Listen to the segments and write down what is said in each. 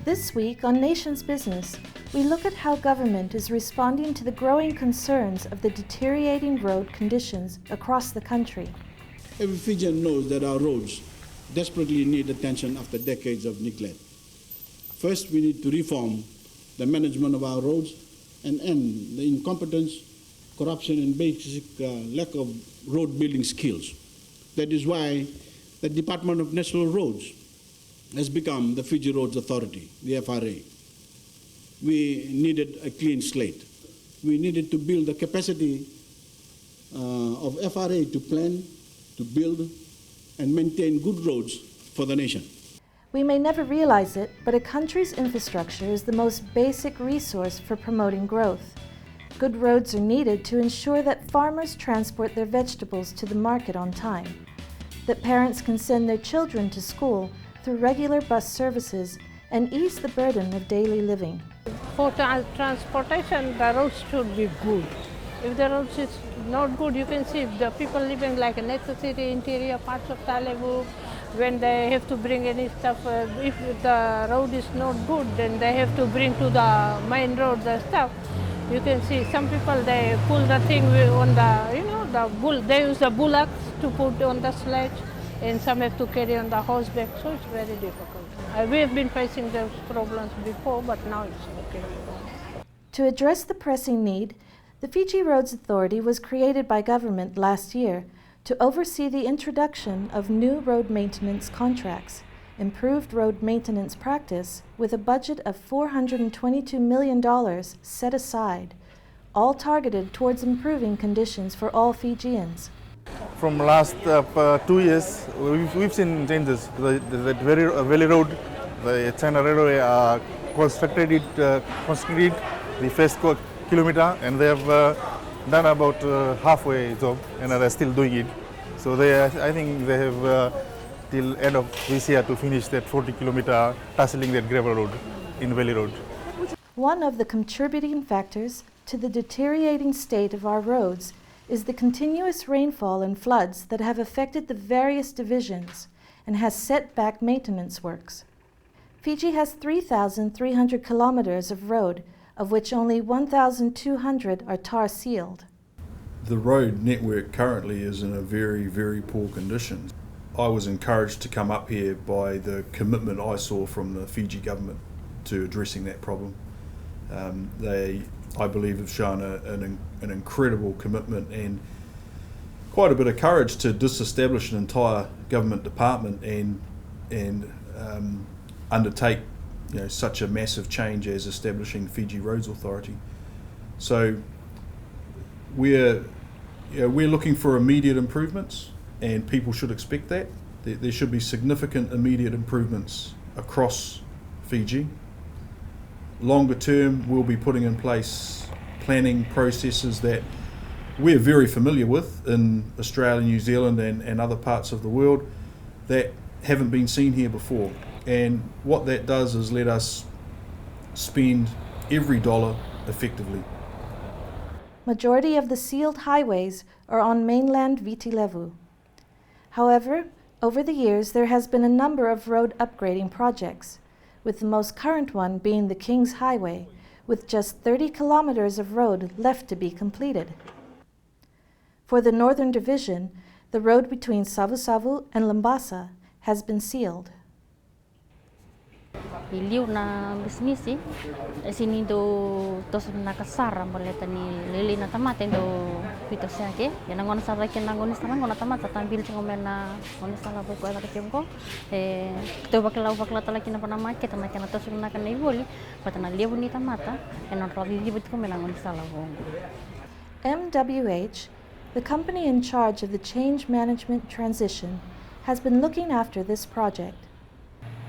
This week on Nation's Business, we look at how government is responding to the growing concerns of the deteriorating road conditions across the country. Every Fijian knows that our roads desperately need attention after decades of neglect. First, we need to reform the management of our roads and end the incompetence, corruption, and basic lack of road building skills. That is why the Department of National Roads has become the Fiji Roads Authority, the FRA. We needed a clean slate. We needed to build the capacity of FRA to plan, to build, and maintain good roads for the nation. We may never realize it, but a country's infrastructure is the most basic resource for promoting growth. Good roads are needed to ensure that farmers transport their vegetables to the market on time, that parents can send their children to school through regular bus services and ease the burden of daily living. For transportation, the roads should be good. If the roads is not good, you can see the people living like in the city, interior parts of Talebu, when they have to bring any stuff, if the road is not good, then they have to bring to the main road the stuff. You can see some people, they pull the thing on the, they use the bullocks to put on the sledge, and some have to carry on the horseback, so it's very difficult. We have been facing those problems before, but now it's okay. To address the pressing need, the Fiji Roads Authority was created by government last year to oversee the introduction of new road maintenance contracts, improved road maintenance practice with a budget of $422 million set aside, all targeted towards improving conditions for all Fijians. From last 2 years, we've seen changes. The Valley Road, the China Railway constructed the first kilometer, and they have done about halfway job, and they're still doing it. So I think they have till end of this year to finish that 40 kilometer tasseling that gravel road in Valley Road. One of the contributing factors to the deteriorating state of our roads is the continuous rainfall and floods that have affected the various divisions and has set back maintenance works. Fiji has 3,300 kilometers of road, of which only 1,200 are tar sealed. The road network currently is in a very, very poor condition. I was encouraged to come up here by the commitment I saw from the Fiji government to addressing that problem. They, I believe, have shown an incredible commitment and quite a bit of courage to disestablish an entire government department and undertake such a massive change as establishing Fiji Roads Authority. So we're looking for immediate improvements, and people should expect that. There should be significant immediate improvements across Fiji. Longer term, we'll be putting in place planning processes that we're very familiar with in Australia, New Zealand and other parts of the world that haven't been seen here before. And what that does is let us spend every dollar effectively. Majority of the sealed highways are on mainland Viti Levu. However, over the years there has been a number of road upgrading projects, with the most current one being the King's Highway, with just 30 kilometers of road left to be completed. For the Northern Division, the road between Savu-Savu and Lambasa has been sealed. Iliu na bismisi, sini do tos na kasara boleta ni lili na tamate do pito siake. Yana ngona sara ke nangoni sama ngona tamata tambil ngomena ngona sala bu ko ka kemko. To bakla tala kina panama ke tamake na tos na kan iboli, patana liu ni tamata, and on rabi libut ko mena ngona sala bu. MWH, the company in charge of the change management transition, has been looking after this project.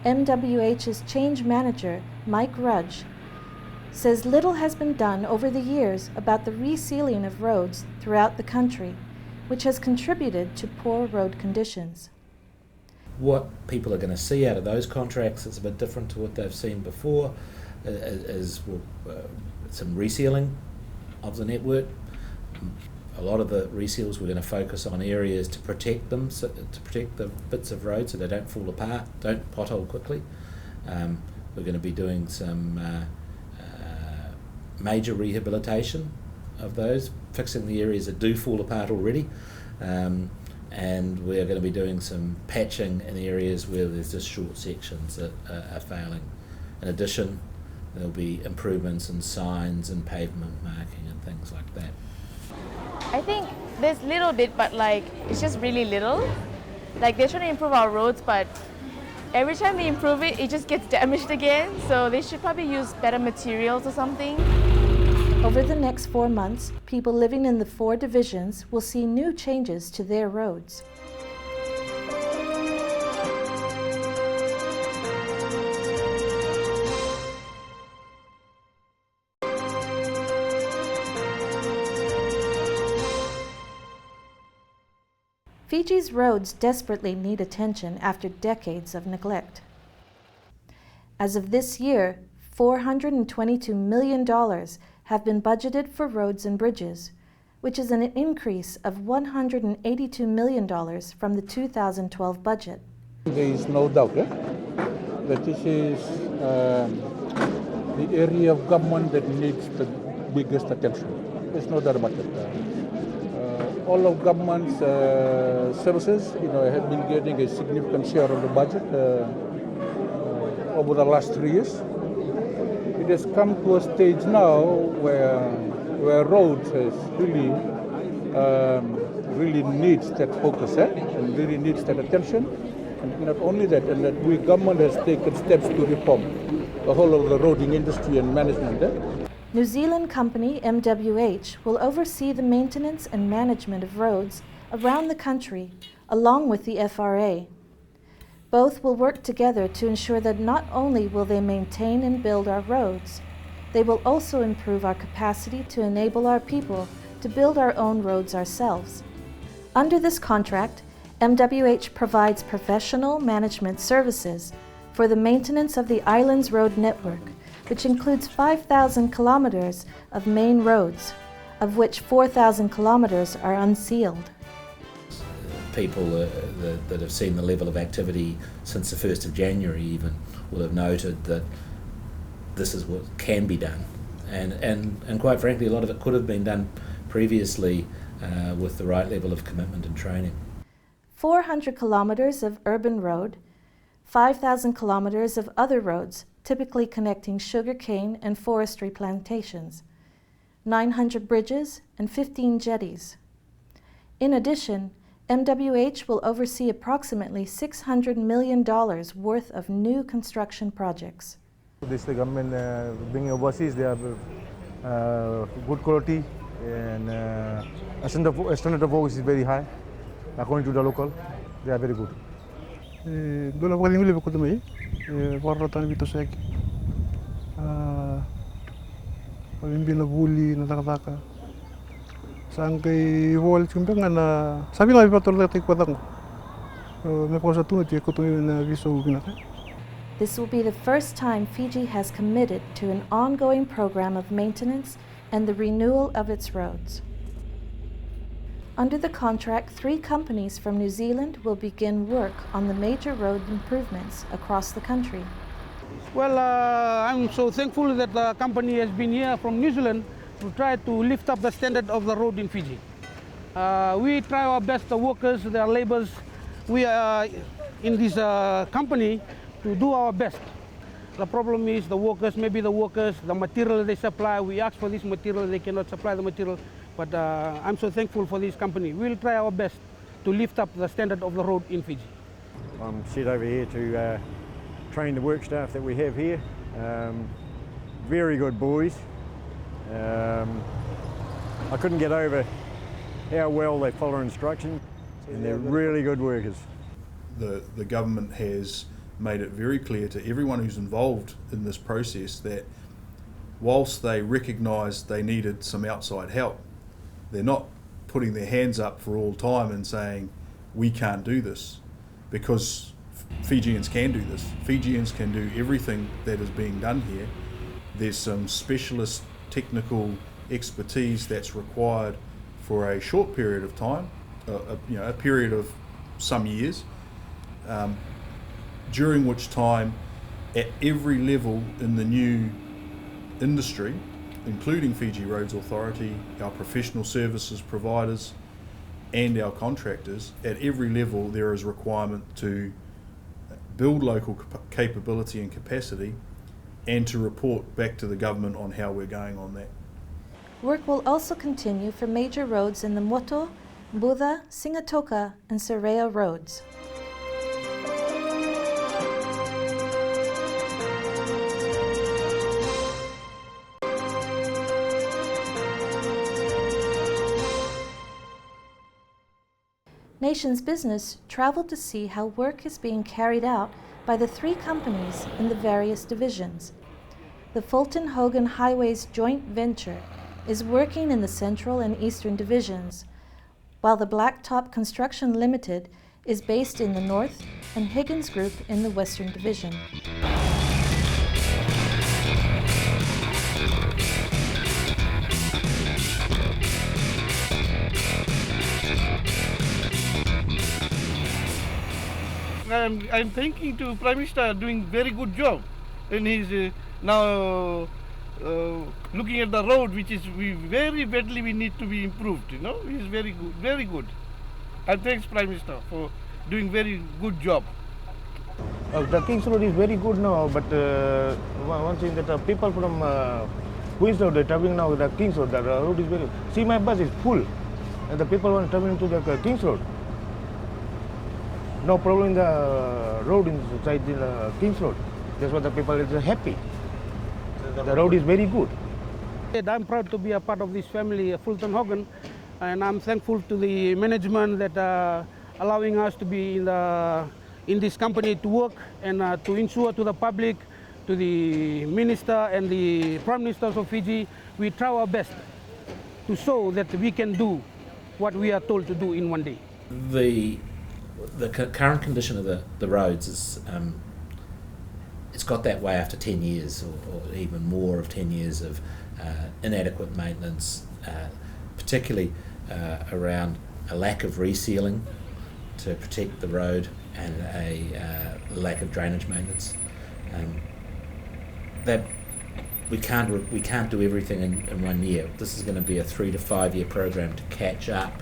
MWH's change manager, Mike Rudge, says little has been done over the years about the resealing of roads throughout the country, which has contributed to poor road conditions. What people are going to see out of those contracts is a bit different to what they've seen before, is some resealing of the network, a lot of the reseals we're going to focus on areas to protect them, so, to protect the bits of road so they don't fall apart, don't pothole quickly. We're going to be doing some major rehabilitation of those, fixing the areas that do fall apart already, and we're going to be doing some patching in areas where there's just short sections that are failing. In addition, there'll be improvements in signs and pavement marking and things like that. I think there's little bit, but like it's just really little. Like they're trying to improve our roads, but every time they improve it, it just gets damaged again. So they should probably use better materials or something. Over the next 4 months, people living in the 4 divisions will see new changes to their roads. Fiji's roads desperately need attention after decades of neglect. As of this year, $422 million have been budgeted for roads and bridges, which is an increase of $182 million from the 2012 budget. There is no doubt that this is the area of government that needs the biggest attention. There's no doubt about it. All of government's services, have been getting a significant share of the budget over the last 3 years. It has come to a stage now where roads has really needs that focus and really needs that attention. And not only that, and that we government has taken steps to reform the whole of the roading industry and management. New Zealand company MWH will oversee the maintenance and management of roads around the country, along with the FRA. Both will work together to ensure that not only will they maintain and build our roads, they will also improve our capacity to enable our people to build our own roads ourselves. Under this contract, MWH provides professional management services for the maintenance of the island's road network, which includes 5,000 kilometers of main roads, of which 4,000 kilometers are unsealed. People that have seen the level of activity since the 1st of January even will have noted that this is what can be done. And quite frankly, a lot of it could have been done previously with the right level of commitment and training. 400 kilometers of urban road, 5,000 kilometers of other roads, typically connecting sugarcane and forestry plantations, 900 bridges, and 15 jetties. In addition, MWH will oversee approximately $600 million worth of new construction projects. This the government being overseas, they have good quality and standard of work is very high. According to the local, they are very good. Dula paling uli ko tumai, waratan bito sa aki. Paling binabuli na takataka. Saan kay wall kumbang na sabi nga ipatul natin ko tang. May po sa tunod ko tuloy na viso binaka. This will be the first time Fiji has committed to an ongoing program of maintenance and the renewal of its roads. Under the contract, 3 companies from New Zealand will begin work on the major road improvements across the country. Well, I'm so thankful that the company has been here from New Zealand to try to lift up the standard of the road in Fiji. We try our best, the workers, the laborers, we are in this company to do our best. The problem is the workers, the material they supply, we ask for this material, they cannot supply the material. But I'm so thankful for this company. We'll try our best to lift up the standard of the road in Fiji. I'm sent over here to train the work staff that we have here. Very good boys. I couldn't get over how well they follow instruction, and they're really good workers. The government has made it very clear to everyone who's involved in this process that whilst they recognise they needed some outside help, they're not putting their hands up for all time and saying, we can't do this, because Fijians can do this. Fijians can do everything that is being done here. There's some specialist technical expertise that's required for a short period of time, a period of some years, during which time at every level in the new industry, including Fiji Roads Authority, our professional services providers and our contractors, at every level there is requirement to build local capability and capacity and to report back to the government on how we're going on that. Work will also continue for major roads in the Moto, Buda, Singatoka and Serea roads. Nation's Business traveled to see how work is being carried out by the 3 companies in the various divisions. The Fulton Hogan Highways joint venture is working in the Central and Eastern divisions, while the Blacktop Construction Limited is based in the North and Higgins Group in the Western Division. I'm thanking to Prime Minister doing very good job, and he's now looking at the road, which is very badly we need to be improved. You know, he's very good, very good. And thanks Prime Minister for doing very good job. The King's Road is very good now, but one thing that people from Queens Road, they're traveling now with the King's Road. The road is very. See, my bus is full, and the people want traveling to the King's Road. No problem in the road inside the King's Road. That's why the people are happy. The road is very good. I'm proud to be a part of this family, Fulton Hogan, and I'm thankful to the management that are allowing us to be in this company to work and to ensure to the public, to the minister and the prime ministers of Fiji, we try our best to show that we can do what we are told to do in one day. The current condition of the roads is it's got that way after 10 years or even more of 10 years of inadequate maintenance, particularly around a lack of resealing to protect the road and a lack of drainage maintenance. That we can't do everything in 1 year. This is going to be a 3 to 5 year program to catch up,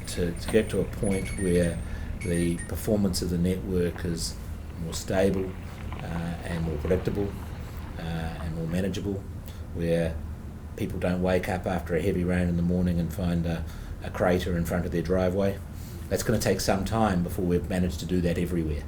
to get to a point where the performance of the network is more stable and more predictable and more manageable, where people don't wake up after a heavy rain in the morning and find a crater in front of their driveway. That's going to take some time before we've managed to do that everywhere.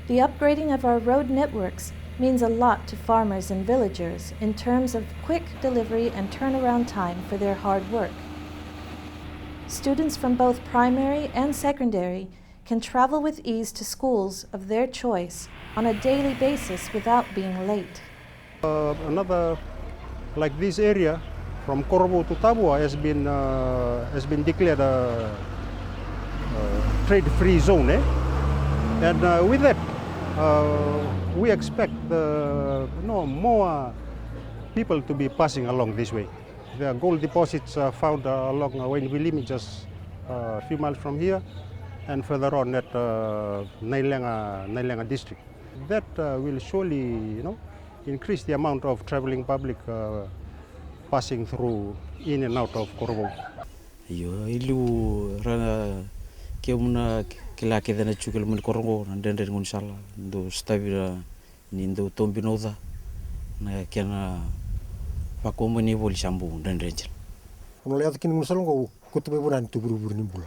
The upgrading of our road networks means a lot to farmers and villagers in terms of quick delivery and turnaround time for their hard work. Students from both primary and secondary can travel with ease to schools of their choice on a daily basis without being late. Another, like this area from Korobo to Tabua has been declared a trade-free zone, and with that we expect more people to be passing along this way. There are gold deposits found along Wainui limit, just a few miles from here, and further on at Nailenga district. That will surely, increase the amount of traveling public passing through in and out of Korobo. Ilu rana keumna kila kedana chukul mun Korobo ndende ngunsala ndo stabira ni ndo tombinoda na kena pakomoni voli sambu ndende. Ono le atkin ngunsala ngo kutume buran tu buru ni bula.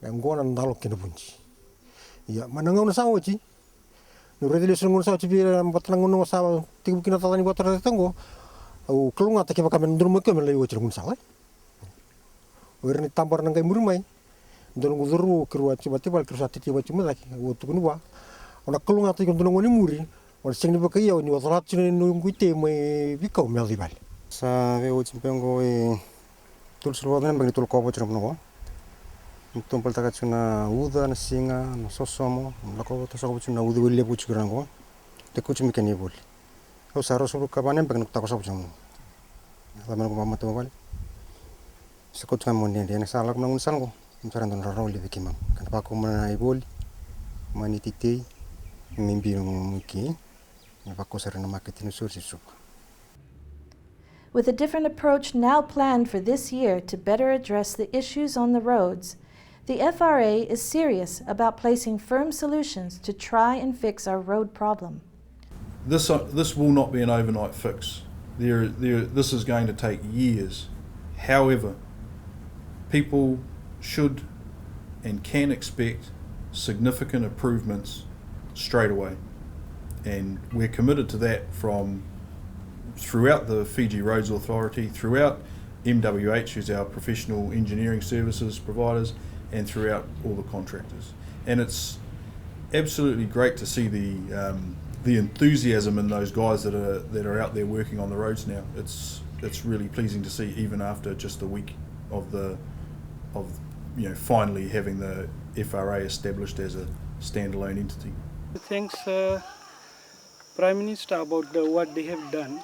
Ngona ndalo kena bunji. Ya mananga una sawochi. No redile ngona sawochi bira batlang ngona sawo tibu kina tatani batara tango. Au kelunga take bakamen ndurmo kemele yo chirngun sala. Werni tambar nangai murmai. Ndon nguduru kirwa tiba kirsa titi bachi mudaki wo tukunwa. Ona kelunga take ndongo ni muri. Ona sengni bakai ni watarat chine no nguite mai vikau melibal. Sa veo chimpengo tul sulwa ben bagi tul kobo chirmno. Tumpal taka chuna uda na singa na sosomo na ko to so chuna uda wile puch grango te kuch mi kani bol o saro so ka banem pag nagtako sa puchamo laman ko mamato bal Sekut kami mondian dia nak salah kena unsal ko. Mencari tuan rarau lebih kimam. Kenapa aku mana ibol, mana titi, mimpi mungkin. Kenapa aku sering marketing usul sisup. With a different approach now planned for this year to better address the issues on the roads, the FRA is serious about placing firm solutions to try and fix our road problem. This will not be an overnight fix. This is going to take years. However, people should and can expect significant improvements straight away. And we're committed to that from throughout the Fiji Roads Authority, throughout MWH, who's our professional engineering services providers, and throughout all the contractors. And it's absolutely great to see the enthusiasm in those guys that are out there working on the roads now. It's really pleasing to see, even after just a week of finally having the FRA established as a standalone entity. Thanks Prime Minister about what they have done.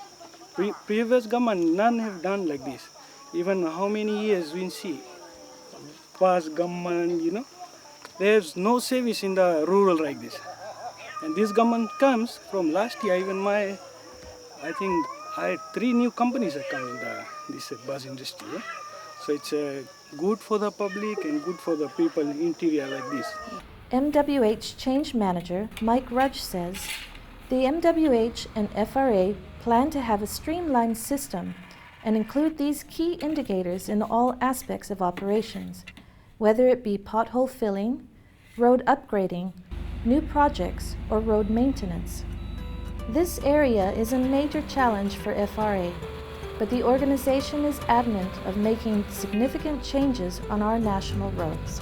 Previous government, none have done like this. Even how many years we see past government, there's no service in the rural like this. And this government comes from last year. Even I think I had 3 new companies that come in this bus industry. Yeah? So it's good for the public and good for the people in interior like this. MWH Change Manager Mike Rudge says the MWH and FRA plan to have a streamlined system and include these key indicators in all aspects of operations, whether it be pothole filling, road upgrading, new projects, or road maintenance. This area is a major challenge for FRA, but the organization is adamant of making significant changes on our national roads.